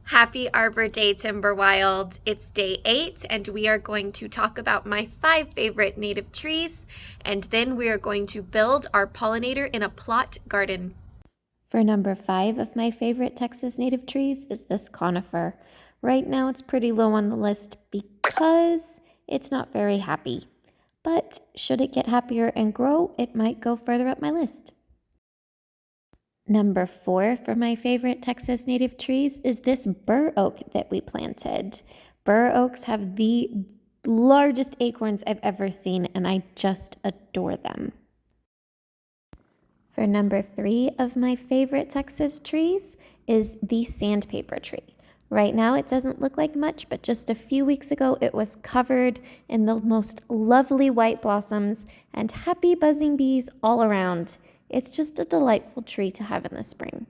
Happy Arbor Day, Timberwilde. It's day 8, and we are going to talk about my 5 favorite native trees, and then we are going to build our pollinator in a plot garden. For number 5 of my favorite Texas native trees is this conifer. Right now it's pretty low on the list because it's not very happy. But should it get happier and grow, it might go further up my list. Number 4 for my favorite Texas native trees is this bur oak that we planted. Bur oaks have the largest acorns I've ever seen, and I just adore them. For number 3 of my favorite Texas trees is the sandpaper tree. Right now it doesn't look like much, but just a few weeks ago it was covered in the most lovely white blossoms and happy buzzing bees all around. It's just a delightful tree to have in the spring.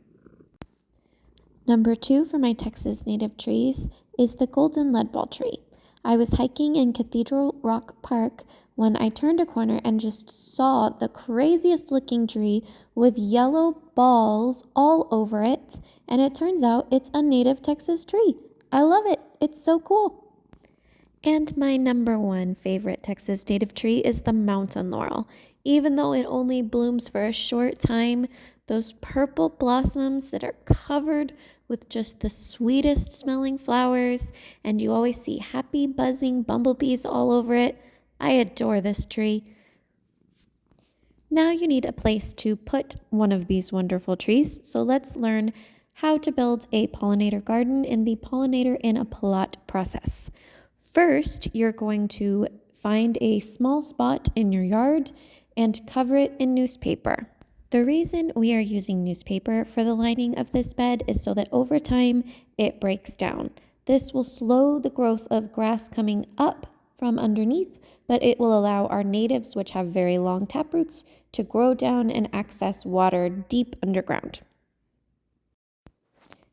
Number 2 for my Texas native trees is the golden leadball tree. I was hiking in Cathedral Rock Park when I turned a corner and just saw the craziest looking tree with yellow balls all over it, and it turns out it's a native Texas tree. I love it. It's so cool. And my number 1 favorite Texas native tree is the mountain laurel. Even though it only blooms for a short time, those purple blossoms that are covered with just the sweetest smelling flowers, and you always see happy buzzing bumblebees all over it. I adore this tree. Now you need a place to put one of these wonderful trees, so let's learn how to build a pollinator garden in the pollinator in a plot process. First, you're going to find a small spot in your yard and cover it in newspaper. The reason we are using newspaper for the lining of this bed is so that over time it breaks down. This will slow the growth of grass coming up from underneath, but it will allow our natives, which have very long taproots, to grow down and access water deep underground.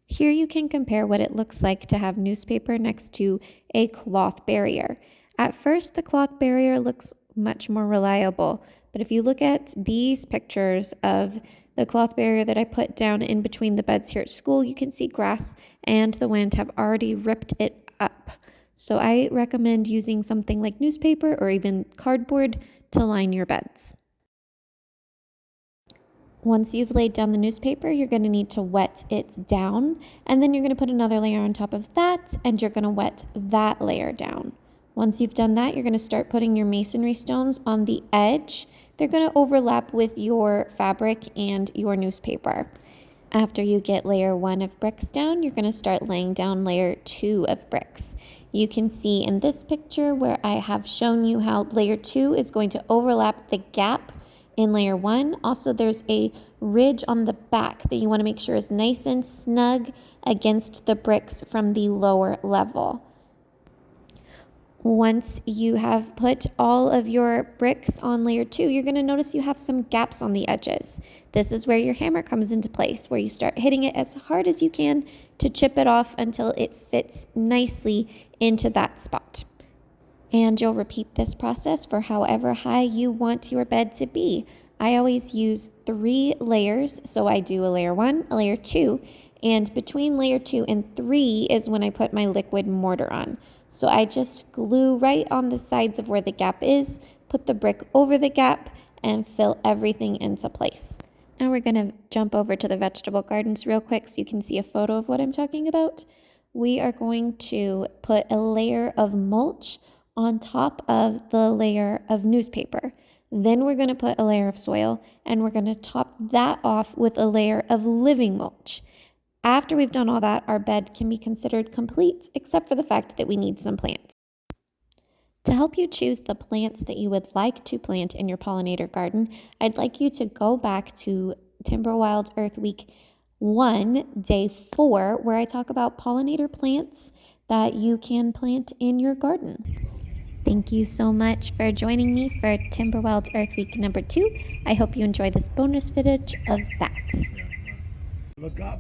Here you can compare what it looks like to have newspaper next to a cloth barrier. At first, the cloth barrier looks much more reliable, but if you look at these pictures of the cloth barrier that I put down in between the beds here at school, you can see grass and the wind have already ripped it up. So I recommend using something like newspaper or even cardboard to line your beds. Once you've laid down the newspaper, you're going to need to wet it down, and then you're going to put another layer on top of that, and you're going to wet that layer down. Once you've done that, you're going to start putting your masonry stones on the edge. They're going to overlap with your fabric and your newspaper. After you get layer 1 of bricks down, you're going to start laying down layer 2 of bricks. You can see in this picture where I have shown you how layer 2 is going to overlap the gap in layer 1. Also, there's a ridge on the back that you want to make sure is nice and snug against the bricks from the lower level. Once you have put all of your bricks on layer 2, you're going to notice you have some gaps on the edges. This is where your hammer comes into place, where you start hitting it as hard as you can to chip it off until it fits nicely into that spot. And you'll repeat this process for however high you want your bed to be. I always use 3 layers, so I do a layer 1, a layer 2, and between layer 2 and 3 is when I put my liquid mortar on. So I just glue right on the sides of where the gap is, put the brick over the gap, and fill everything into place. Now we're going to jump over to the vegetable gardens real quick so you can see a photo of what I'm talking about. We are going to put a layer of mulch on top of the layer of newspaper. Then we're going to put a layer of soil, and we're going to top that off with a layer of living mulch. After we've done all that, our bed can be considered complete, except for the fact that we need some plants. To help you choose the plants that you would like to plant in your pollinator garden, I'd like you to go back to Timberwilde Earth Week 1, Day 4, where I talk about pollinator plants that you can plant in your garden. Thank you so much for joining me for Timberwilde Earth Week number 2. I hope you enjoy this bonus footage of bats. Look up,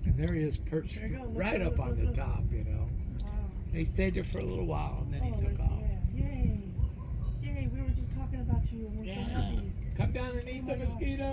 and there he is perched right up on the top, you know. He stayed there for a little while, and then he took off. Yay! Yay, we were just talking about you, and we're so happy. Come down and eat the mosquito.